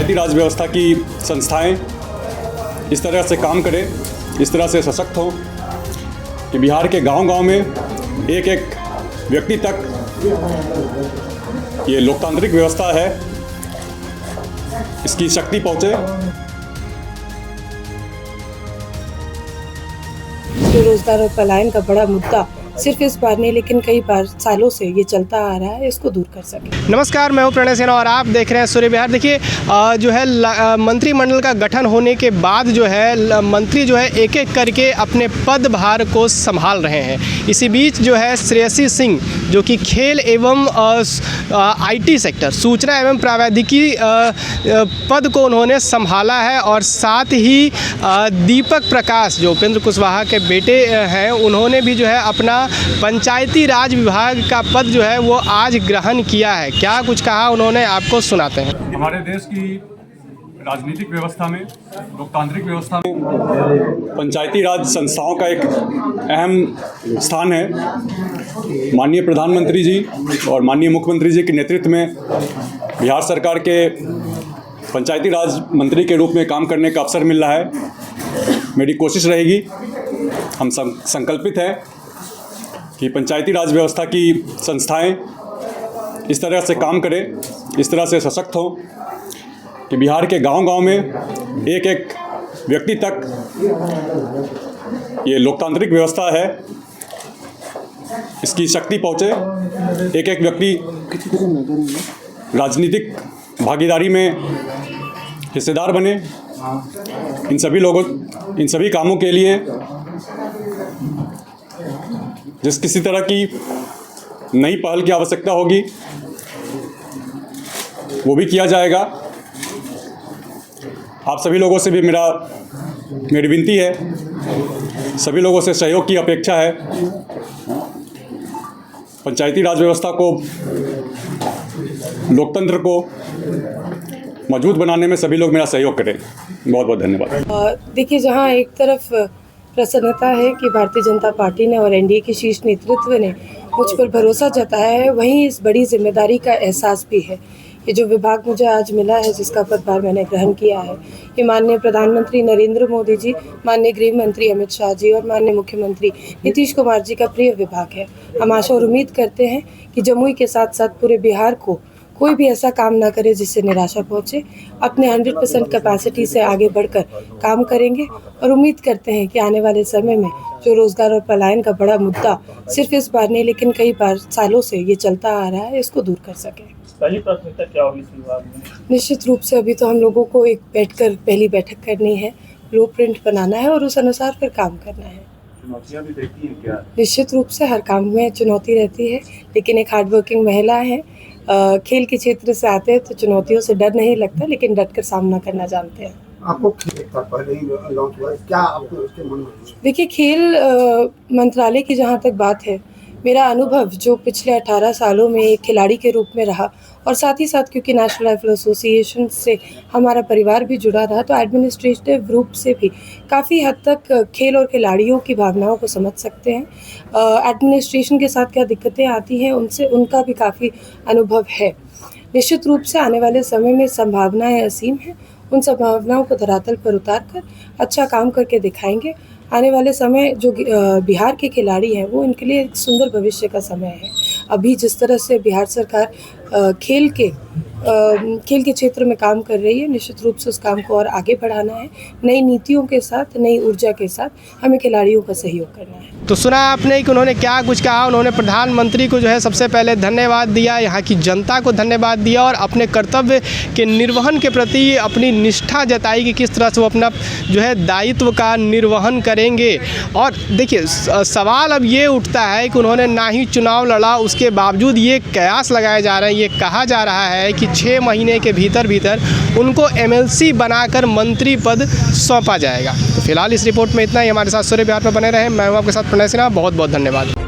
पंचायती राज व्यवस्था की संस्थाएं इस तरह से काम करें, इस तरह से सशक्त हों कि बिहार के गांव-गांव में एक एक व्यक्ति तक ये लोकतांत्रिक व्यवस्था है इसकी शक्ति पहुँचे। बेरोजगार और पलायन का बड़ा मुद्दा सिर्फ इस बार नहीं लेकिन कई बार सालों से ये चलता आ रहा है, इसको दूर कर सके। नमस्कार, मैं हूं प्रणय सिन्हा और आप देख रहे हैं सूर्य बिहार। देखिए जो है मंत्रिमंडल का गठन होने के बाद जो है मंत्री जो है एक एक करके अपने पदभार को संभाल रहे हैं। इसी बीच जो है श्रेयसी सिंह जो कि खेल एवं IT सेक्टर सूचना एवं प्रावैधिकी पद को उन्होंने संभाला है और साथ ही दीपक प्रकाश जो उपेंद्र कुशवाहा के बेटे हैं उन्होंने भी जो है अपना पंचायती राज विभाग का पद जो है वो आज ग्रहण किया है। क्या कुछ कहा उन्होंने, आपको सुनाते हैं। हमारे देश की राजनीतिक व्यवस्था में, लोकतांत्रिक व्यवस्था में पंचायती राज संस्थाओं का एक अहम स्थान है। माननीय प्रधानमंत्री जी और माननीय मुख्यमंत्री जी के नेतृत्व में बिहार सरकार के पंचायती राज मंत्री के रूप में काम करने का अवसर मिल रहा है। मेरी कोशिश रहेगी, हम संकल्पित हैं कि पंचायती राज व्यवस्था की संस्थाएं इस तरह से काम करें, इस तरह से सशक्त हों कि बिहार के गांव-गांव में एक एक व्यक्ति तक ये लोकतांत्रिक व्यवस्था है इसकी शक्ति पहुँचे। एक एक व्यक्ति राजनीतिक भागीदारी में हिस्सेदार बने। इन सभी कामों के लिए जिस किसी तरह की नई पहल की आवश्यकता होगी वो भी किया जाएगा। आप सभी लोगों से भी मेरी विनती है, सभी लोगों से सहयोग की अपेक्षा है। पंचायती राज व्यवस्था को, लोकतंत्र को मजबूत बनाने में सभी लोग मेरा सहयोग करें। बहुत बहुत धन्यवाद। देखिए, जहां एक तरफ प्रसन्नता है कि भारतीय जनता पार्टी ने और NDA के शीर्ष नेतृत्व ने मुझ पर भरोसा जताया है, वहीं इस बड़ी जिम्मेदारी का एहसास भी है। ये जो विभाग मुझे आज मिला है, जिसका पदभार मैंने ग्रहण किया है, ये माननीय प्रधानमंत्री नरेंद्र मोदी जी, माननीय गृह मंत्री अमित शाह जी और माननीय मुख्यमंत्री नीतीश कुमार जी का प्रिय विभाग है। हम आशा और उम्मीद करते हैं कि जमुई के साथ साथ पूरे बिहार को कोई भी ऐसा काम ना करे जिससे निराशा पहुंचे। अपने 100% कैपेसिटी से आगे बढ़कर काम करेंगे और उम्मीद करते हैं कि आने वाले समय में जो रोजगार और पलायन का बड़ा मुद्दा सिर्फ इस बार नहीं लेकिन कई बार सालों से ये चलता आ रहा है, इसको दूर कर सकें। पहली प्राथमिकता क्या होगी इस विभाग में? निश्चित रूप से अभी तो हम लोगों को एक बैठकर पहली बैठक करनी है, ब्लूप्रिंट बनाना है और उस अनुसार फिर काम करना है। चुनौतियां भी रहती हैं क्या? निश्चित रूप से हर काम में चुनौती रहती है, लेकिन एक हार्डवर्किंग महिला है, खेल के क्षेत्र से आते हैं तो चुनौतियों से डर नहीं लगता, लेकिन डट कर सामना करना जानते हैं। आपको पहले ही लॉन्च हुआ है, क्या आपको उसके मन में? देखिए, खेल मंत्रालय की जहाँ तक बात है, मेरा अनुभव जो पिछले 18 सालों में एक खिलाड़ी के रूप में रहा और साथ ही साथ क्योंकि नेशनल राइफल एसोसिएशन से हमारा परिवार भी जुड़ा रहा, तो एडमिनिस्ट्रेटिव रूप से भी काफ़ी हद तक खेल और खिलाड़ियों की भावनाओं को समझ सकते हैं। एडमिनिस्ट्रेशन के साथ क्या दिक्कतें आती हैं उनसे उनका भी काफ़ी अनुभव है। निश्चित रूप से आने वाले समय में संभावनाएं असीम हैं, उन संभावनाओं को धरातल पर उतार कर अच्छा काम करके दिखाएंगे। आने वाले समय जो बिहार के खिलाड़ी हैं वो इनके लिए एक सुंदर भविष्य का समय है। अभी जिस तरह से बिहार सरकार खेल के क्षेत्र में काम कर रही है, निश्चित रूप से उस काम को और आगे बढ़ाना है। नई नीतियों के साथ, नई ऊर्जा के साथ हमें खिलाड़ियों का सहयोग करना है। तो सुना आपने कि उन्होंने क्या कुछ कहा। उन्होंने प्रधानमंत्री को जो है सबसे पहले धन्यवाद दिया, यहाँ की जनता को धन्यवाद दिया और अपने कर्तव्य के निर्वहन के प्रति अपनी निष्ठा जताई कि किस तरह से वो अपना जो है दायित्व का निर्वहन करेंगे। और देखिए, सवाल अब ये उठता है कि उन्होंने ना ही चुनाव लड़ा, उसके बावजूद ये कयास लगाए जा रहे हैं, ये कहा जा रहा है कि 6 महीने के भीतर उनको MLC बनाकर मंत्री पद सौंपा जाएगा। तो फिलहाल इस रिपोर्ट में इतना ही। हमारे साथ सूर्य बिहार पर बने रहें। मैं हूं आपके साथ प्रणय सिन्हा। बहुत बहुत धन्यवाद।